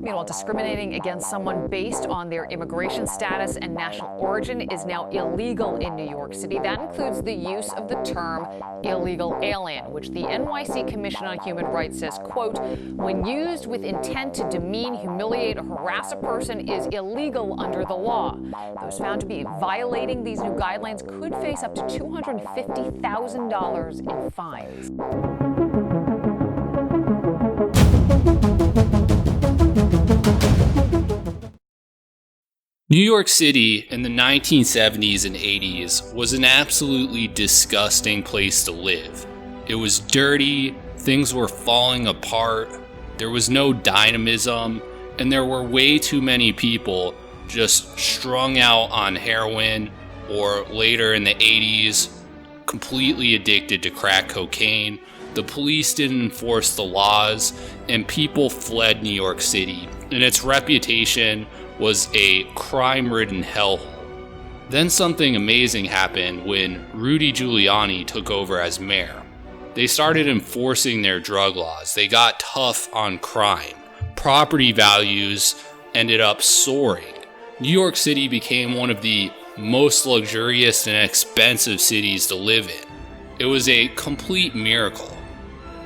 Meanwhile, discriminating against someone based on their immigration status and national origin is now illegal in New York City. That includes the use of the term illegal alien, which the NYC Commission on Human Rights says, quote, when used with intent to demean, humiliate, or harass a person is illegal under the law. Those found to be violating these new guidelines could face up to $250,000 in fines. New York City in the 1970s and 80s was an absolutely disgusting place to live. It was dirty, things were falling apart, there was no dynamism, and there were way too many people just strung out on heroin, or later in the 80s, completely addicted to crack cocaine. The police didn't enforce the laws, and people fled New York City, and its reputation was a crime-ridden hellhole. Then something amazing happened when Rudy Giuliani took over as mayor. They started enforcing their drug laws. They got tough on crime. Property values ended up soaring. New York City became one of the most luxurious and expensive cities to live in. It was a complete miracle.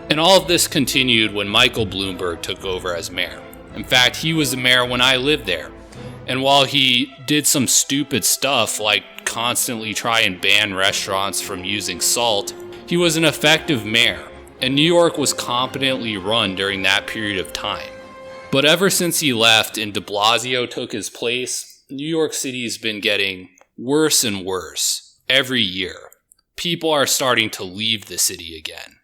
And all of this continued when Michael Bloomberg took over as mayor. In fact, he was the mayor when I lived there. And while he did some stupid stuff like constantly try and ban restaurants from using salt, he was an effective mayor, and New York was competently run during that period of time. But ever since he left and de Blasio took his place, New York City's been getting worse and worse every year. People are starting to leave the city again.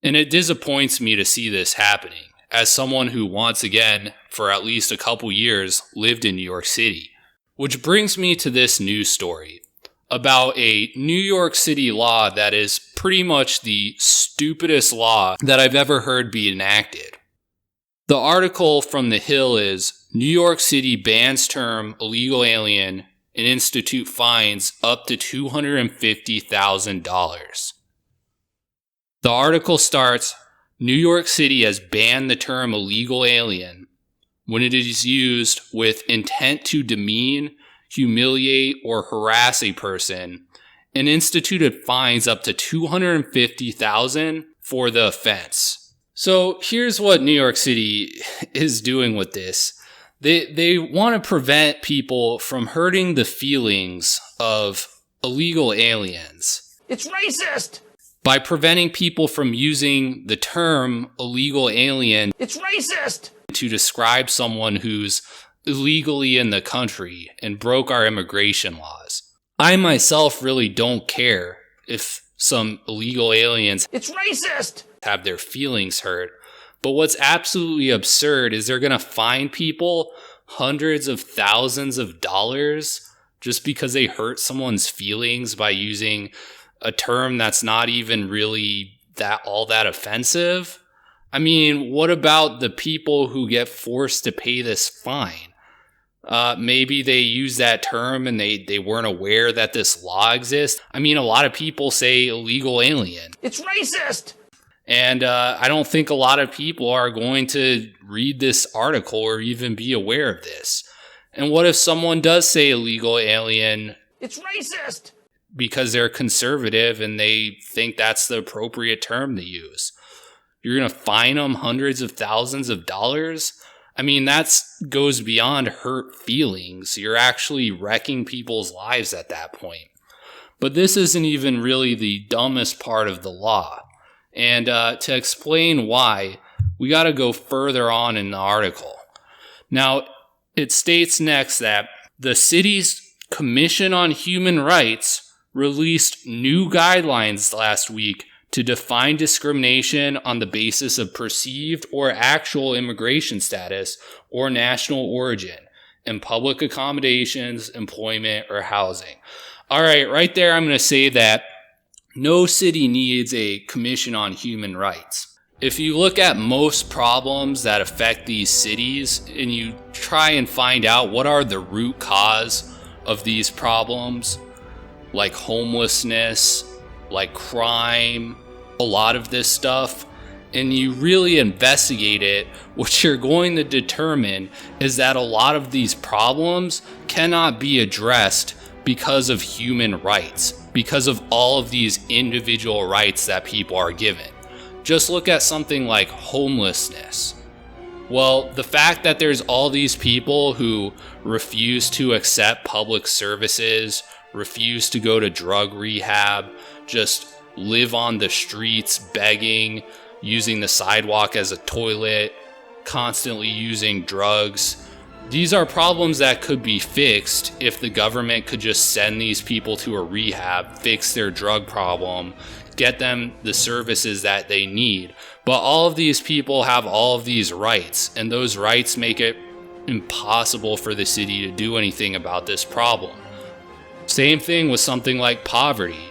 And it disappoints me to see this happening, as someone who once again, for at least a couple years, lived in New York City. Which brings me to this news story about a New York City law that is pretty much the stupidest law that I've ever heard be enacted. The article from The Hill is, New York City bans term illegal alien and institute fines up to $250,000. The article starts, New York City has banned the term illegal alien when it is used with intent to demean, humiliate, or harass a person, and instituted fines up to $250,000 for the offense. So here's what New York City is doing with this. They want to prevent people from hurting the feelings of illegal aliens. It's racist! By preventing people from using the term illegal alien. It's racist! To describe someone who's illegally in the country and broke our immigration laws. I myself really don't care if some illegal aliens. It's racist! Have their feelings hurt. But what's absolutely absurd is they're going to fine people hundreds of thousands of dollars just because they hurt someone's feelings by using a term that's not even really all that offensive. I mean, what about the people who get forced to pay this fine? Maybe they use that term and they weren't aware that this law exists. I mean, a lot of people say illegal alien. It's racist! And I don't think a lot of people are going to read this article or even be aware of this. And what if someone does say illegal alien? It's racist! Because they're conservative and they think that's the appropriate term to use. You're going to fine them hundreds of thousands of dollars? I mean, that goes beyond hurt feelings. You're actually wrecking people's lives at that point. But this isn't even really the dumbest part of the law. And to explain why, we got to go further on in the article. Now, it states next that the city's Commission on Human Rights released new guidelines last week to define discrimination on the basis of perceived or actual immigration status or national origin in public accommodations, employment, or housing. All right, right there, I'm going to say that no city needs a Commission on Human Rights. If you look at most problems that affect these cities and you try and find out what are the root cause of these problems, like homelessness, like crime, a lot of this stuff, and you really investigate it, what you're going to determine is that a lot of these problems cannot be addressed because of human rights, because of all of these individual rights that people are given. Just look at something like homelessness. Well, the fact that there's all these people who refuse to accept public services, refuse to go to drug rehab, just live on the streets begging, using the sidewalk as a toilet, constantly using drugs. These are problems that could be fixed if the government could just send these people to a rehab, fix their drug problem, get them the services that they need. But all of these people have all of these rights, and those rights make it impossible for the city to do anything about this problem. Same thing with something like poverty.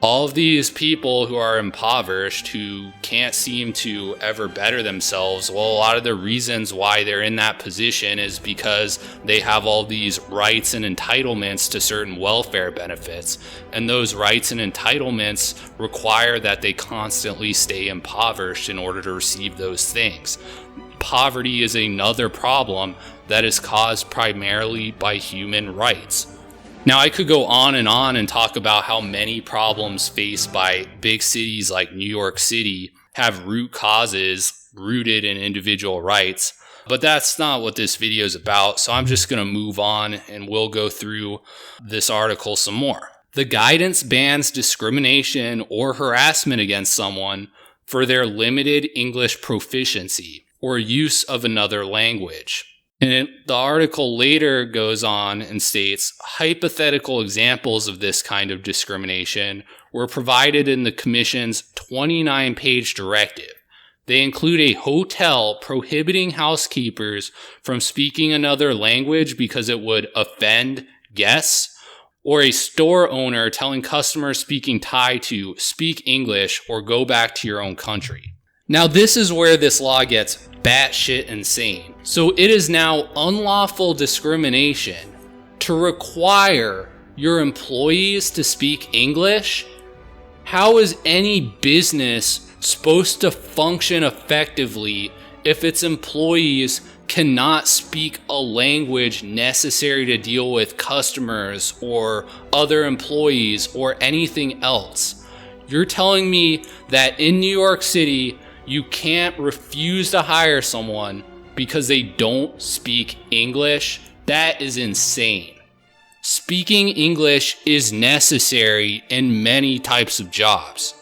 All of these people who are impoverished, who can't seem to ever better themselves, well, a lot of the reasons why they're in that position is because they have all these rights and entitlements to certain welfare benefits. And those rights and entitlements require that they constantly stay impoverished in order to receive those things. Poverty is another problem that is caused primarily by human rights. Now, I could go on and talk about how many problems faced by big cities like New York City have root causes rooted in individual rights, but that's not what this video is about, so I'm just going to move on and we'll go through this article some more. The guidance bans discrimination or harassment against someone for their limited English proficiency or use of another language. And the article later goes on and states, hypothetical examples of this kind of discrimination were provided in the Commission's 29-page directive. They include a hotel prohibiting housekeepers from speaking another language because it would offend guests, or a store owner telling customers speaking Thai to speak English or go back to your own country. Now, this is where this law gets batshit insane. So it is now unlawful discrimination to require your employees to speak English. How is any business supposed to function effectively if its employees cannot speak a language necessary to deal with customers or other employees or anything else? You're telling me that in New York City, you can't refuse to hire someone because they don't speak English? That is insane. Speaking English is necessary in many types of jobs.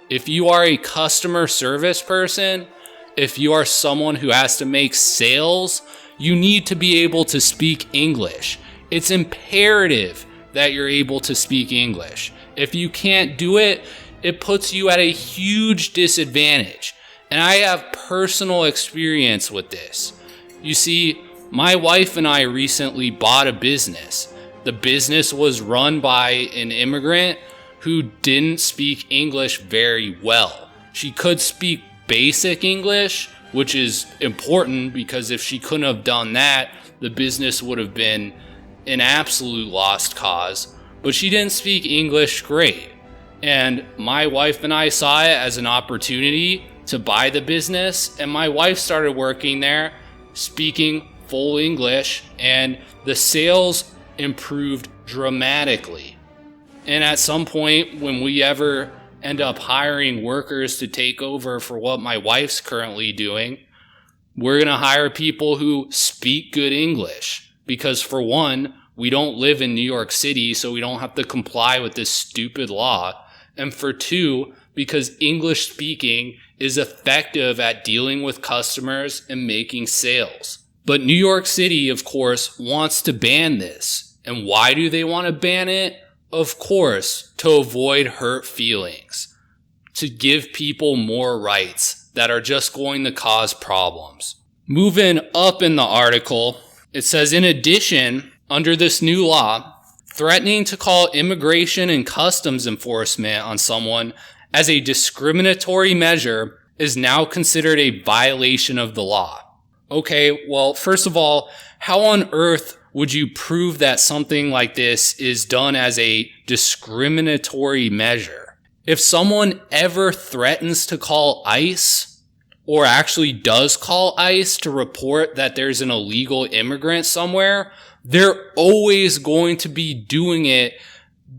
If you are a customer service person, if you are someone who has to make sales, you need to be able to speak English. It's imperative that you're able to speak English. If you can't do it, it puts you at a huge disadvantage. And I have personal experience with this. You see, my wife and I recently bought a business. The business was run by an immigrant who didn't speak English very well. She could speak basic English, which is important because if she couldn't have done that, the business would have been an absolute lost cause. But she didn't speak English great. And my wife and I saw it as an opportunity to buy the business, and my wife started working there speaking full English, and the sales improved dramatically. And at some point, when we ever end up hiring workers to take over for what my wife's currently doing, we're going to hire people who speak good English, because for one, we don't live in New York City, so we don't have to comply with this stupid law. And for two, because English speaking is effective at dealing with customers and making sales. But New York City, of course, wants to ban this. And why do they want to ban it? Of course, to avoid hurt feelings, to give people more rights that are just going to cause problems. Moving up in the article, it says, in addition, under this new law, threatening to call immigration and customs enforcement on someone as a discriminatory measure is now considered a violation of the law. Okay, well, first of all, how on earth would you prove that something like this is done as a discriminatory measure? If someone ever threatens to call ICE, or actually does call ICE to report that there's an illegal immigrant somewhere, they're always going to be doing it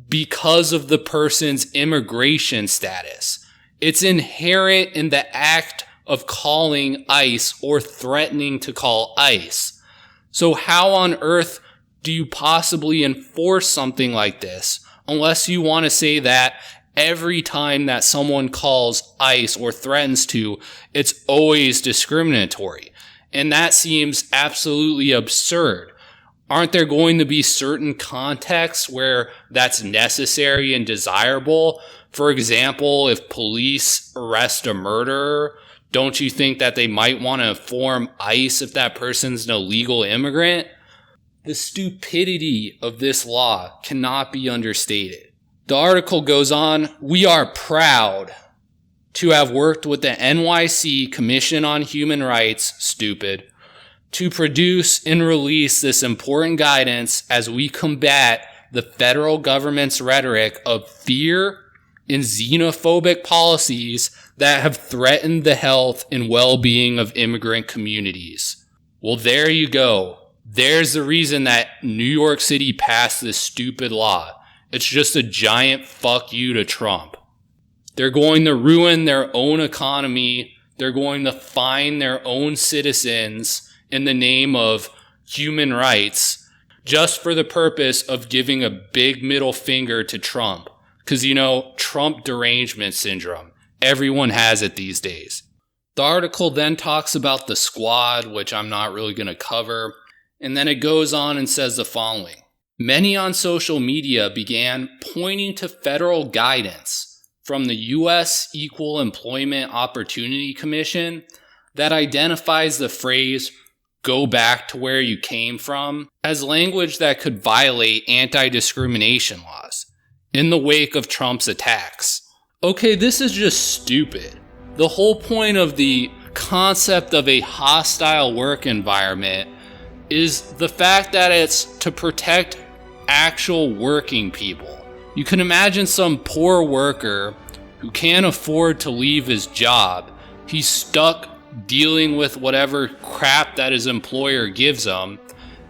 because of the person's immigration status. It's inherent in the act of calling ICE or threatening to call ICE. So how on earth do you possibly enforce something like this unless you want to say that every time that someone calls ICE or threatens to, it's always discriminatory? And that seems absolutely absurd. Aren't there going to be certain contexts where that's necessary and desirable? For example, if police arrest a murderer, don't you think that they might want to inform ICE if that person's an illegal immigrant? The stupidity of this law cannot be understated. The article goes on, "We are proud to have worked with the NYC Commission on Human Rights, stupid, to produce and release this important guidance as we combat the federal government's rhetoric of fear and xenophobic policies that have threatened the health and well-being of immigrant communities." Well, there you go. There's the reason that New York City passed this stupid law. It's just a giant fuck you to Trump. They're going to ruin their own economy. They're going to fine their own citizens in the name of human rights just for the purpose of giving a big middle finger to Trump. Because, Trump derangement syndrome. Everyone has it these days. The article then talks about the squad, which I'm not really going to cover. And then it goes on and says the following. Many on social media began pointing to federal guidance from the U.S. Equal Employment Opportunity Commission that identifies the phrase, "go back to where you came from," as language that could violate anti-discrimination laws in the wake of Trump's attacks. Okay, this is just stupid. The whole point of the concept of a hostile work environment is the fact that it's to protect actual working people. You can imagine some poor worker who can't afford to leave his job. He's stuck dealing with whatever crap that his employer gives him.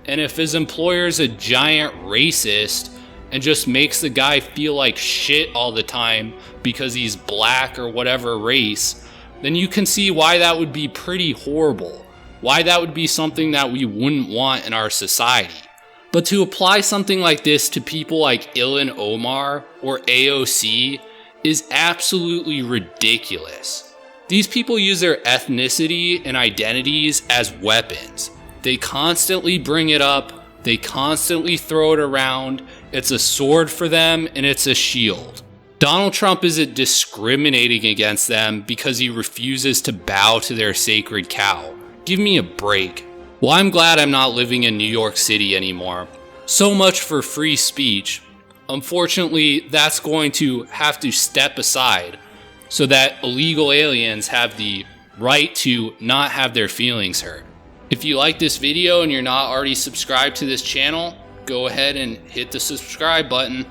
And if his employer's a giant racist and just makes the guy feel like shit all the time because he's black or whatever race, then you can see why that would be pretty horrible. Why that would be something that we wouldn't want in our society. But to apply something like this to people like Ilhan Omar or AOC is absolutely ridiculous. These people use their ethnicity and identities as weapons. They constantly bring it up, they constantly throw it around. It's a sword for them and it's a shield. Donald Trump isn't discriminating against them because he refuses to bow to their sacred cow. Give me a break. Well, I'm glad I'm not living in New York City anymore. So much for free speech. Unfortunately, that's going to have to step aside so that illegal aliens have the right to not have their feelings hurt. If you like this video and you're not already subscribed to this channel, go ahead and hit the subscribe button.